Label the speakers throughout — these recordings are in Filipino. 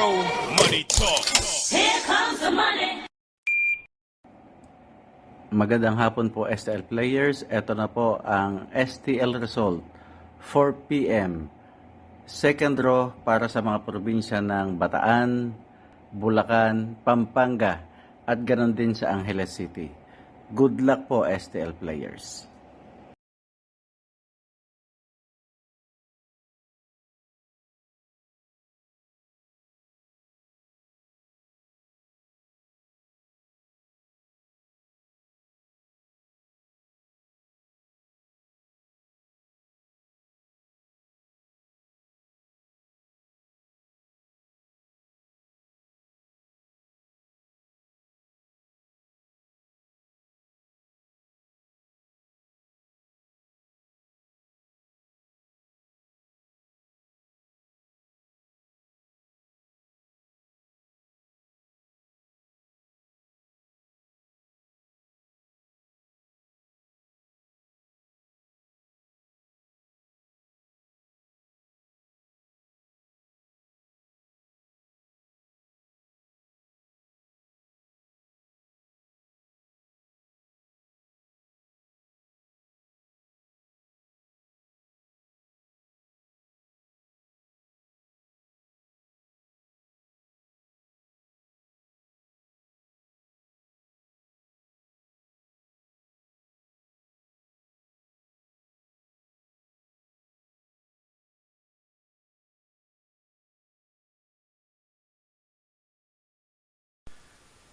Speaker 1: Show Money Talk.
Speaker 2: Here comes the money.
Speaker 3: Magandang hapon po STL players. Ito na po ang STL result 4 p.m. Second draw para sa mga probinsya ng Bataan, Bulacan, Pampanga at ganoon din sa Angeles City. Good luck po STL players.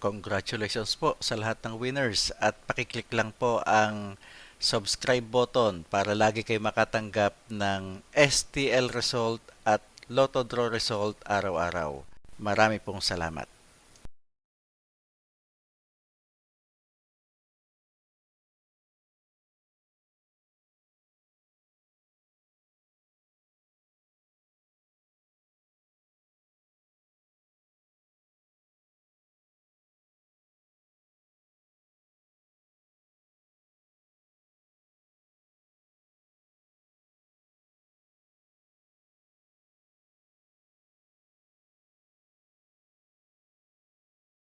Speaker 3: Congratulations po sa lahat ng winners at pakiclick lang po ang subscribe button para lagi kayo makatanggap ng STL result at Lotto Draw result araw-araw. Marami pong salamat.